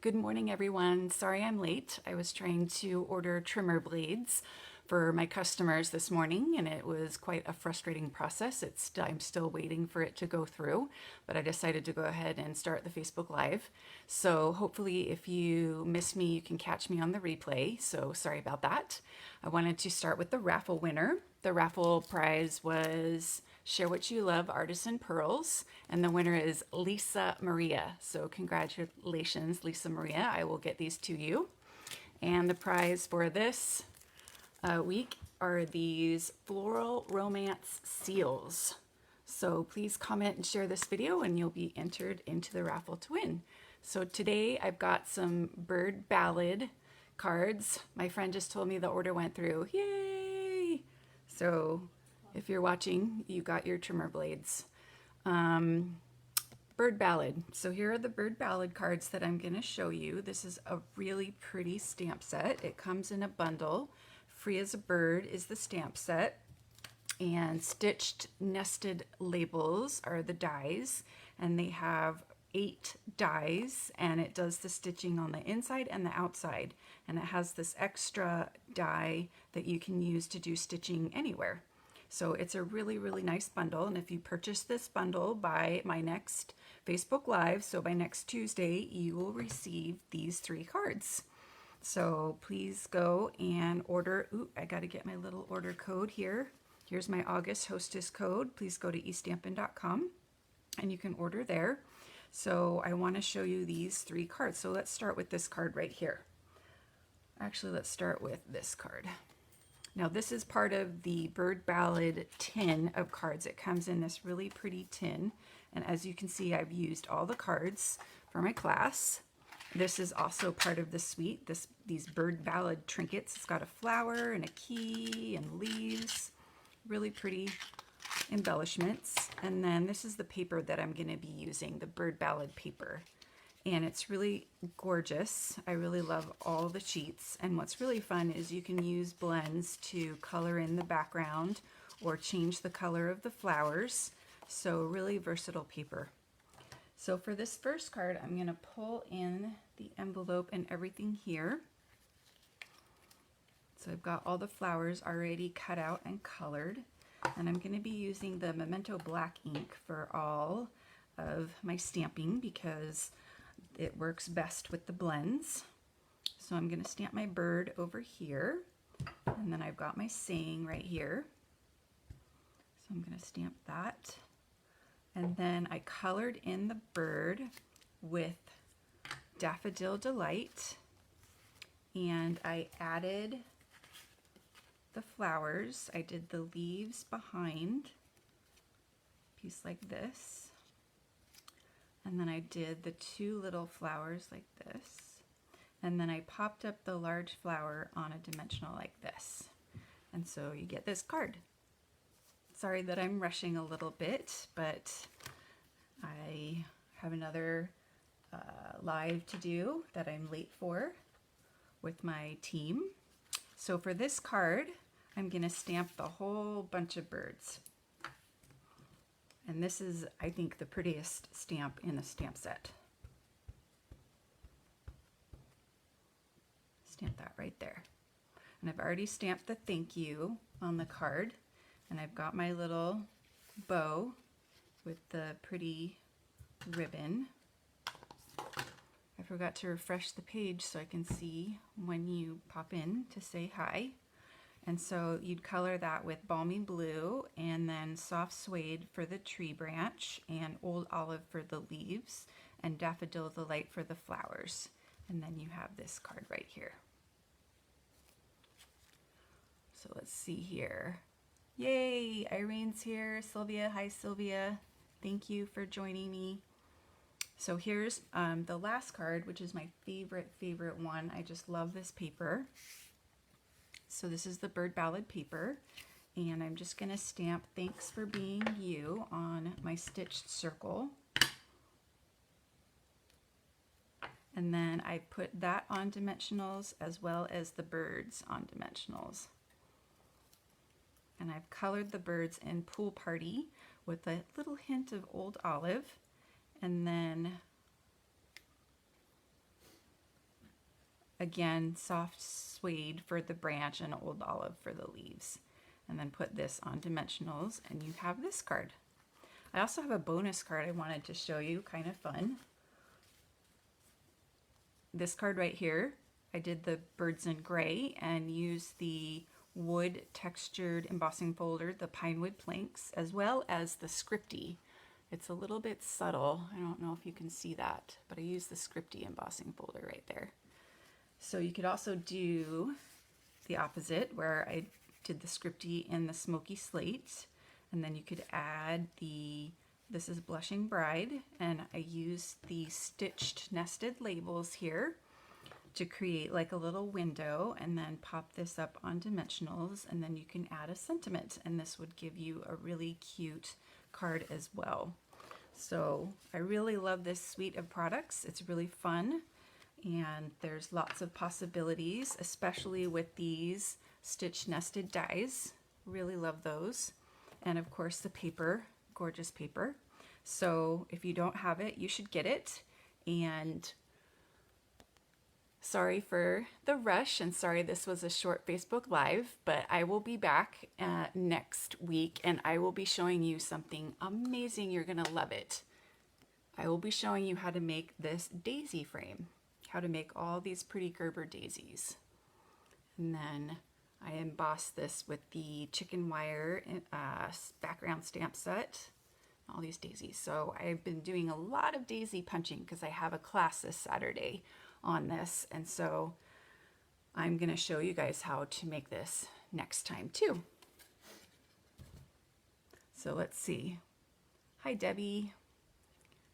Good morning, everyone. Sorry I'm late. I was trying to order trimmer blades for my customers this morning, and it was quite a frustrating process. I'm still waiting for it to go through, but I decided to go ahead and start the Facebook Live. So hopefully if you miss me, you can catch me on the replay. So sorry about that. I wanted to start with the raffle winner. The raffle prize was Share What You Love Artisan Pearls, and the winner is Lisa Maria. So congratulations, Lisa Maria. I will get these to you. And the prize for this week are these Floral Romance seals. So please comment and share this video and you'll be entered into the raffle to win. So today I've got some Bird Ballad cards. My friend just told me the order went through. Yay! So if you're watching, you got your trimmer blades. Bird Ballad. So here are the Bird Ballad cards that I'm going to show you. This is a really pretty stamp set. It comes in a bundle. Free as a Bird is the stamp set. And stitched nested labels are the dies. And they have 8 dies, and it does the stitching on the inside and the outside. And it has this extra die that you can use to do stitching anywhere. So it's a really, really nice bundle. And if you purchase this bundle by my next Facebook Live, so by next Tuesday, you will receive these 3 cards. So please go and order. Ooh, I got to get my little order code here. Here's my August hostess code. Please go to eStampin.com and you can order there. So I want to show you these 3 cards. So let's start with this card right here. Actually, let's start with this card. Now this is part of the Bird Ballad tin of cards. It comes in this really pretty tin. And as you can see, I've used all the cards for my class. This is also part of the suite, these Bird Ballad trinkets. It's got a flower and a key and leaves. Really pretty embellishments. And then this is the paper that I'm going to be using, the Bird Ballad paper. And it's really gorgeous. I really love all the sheets. And what's really fun is you can use blends to color in the background or change the color of the flowers. So really versatile paper. So for this first card, I'm going to pull in the envelope and everything here. So I've got all the flowers already cut out and colored. And I'm going to be using the Memento Black ink for all of my stamping because it works best with the blends. So I'm going to stamp my bird over here. And then I've got my saying right here. So I'm going to stamp that. And then I colored in the bird with Daffodil Delight. And I added the flowers. I did the leaves behind, piece like this. And then I did the 2 little flowers like this. And then I popped up the large flower on a dimensional like this. And so you get this card. Sorry that I'm rushing a little bit, but I have another live to do that I'm late for with my team. So for this card, I'm going to stamp the whole bunch of birds. And this is, I think, the prettiest stamp in the stamp set. Stamp that right there. And I've already stamped the thank you on the card. And I've got my little bow with the pretty ribbon. I forgot to refresh the page so I can see when you pop in to say hi. And so you'd color that with Balmy Blue and then Soft Suede for the tree branch and Old Olive for the leaves and Daffodil Delight for the flowers. And then you have this card right here. So let's see here. Yay! Irene's here. Sylvia. Hi, Sylvia. Thank you for joining me. So here's the last card, which is my favorite one. I just love this paper. So this is the Bird Ballad paper. And I'm just going to stamp Thanks for Being You on my stitched circle. And then I put that on dimensionals as well as the birds on dimensionals. And I've colored the birds in Pool Party with a little hint of Old Olive. And then Again, soft suede for the branch and old olive for the leaves. And then put this on dimensionals and you have this card. I also have a bonus card I wanted to show you, kind of fun. This card right here, I did the birds in gray and used the wood textured embossing folder, the pine wood planks, as well as the scripty. It's a little bit subtle. I don't know if you can see that, but I used the scripty embossing folder right there. So you could also do the opposite, where I did the scripty in the smoky slate, and then you could add this is Blushing Bride, and I used the stitched nested labels here to create like a little window, and then pop this up on dimensionals, and then you can add a sentiment, and this would give you a really cute card as well. So I really love this suite of products. It's really fun, and there's lots of possibilities, especially with these stitch nested dies. Really love those. And of course the paper, gorgeous paper. So if you don't have it, you should get it. And sorry for the rush, and sorry this was a short Facebook Live, but I will be back next week and I will be showing you something amazing. You're gonna love it. I will be showing you how to make this daisy frame, how to make all these pretty Gerber daisies. And then I embossed this with the chicken wire background stamp set, all these daisies. So I've been doing a lot of daisy punching because I have a class this Saturday on this, and so I'm going to show you guys how to make this next time too. So let's see. Hi Debbie.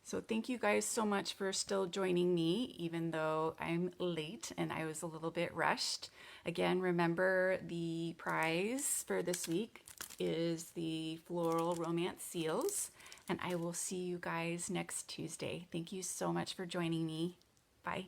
So thank you guys so much for still joining me, even though I'm late and I was a little bit rushed. Again, remember the prize for this week is the Floral Romance Seals, and I will see you guys next Tuesday. Thank you so much for joining me. Bye.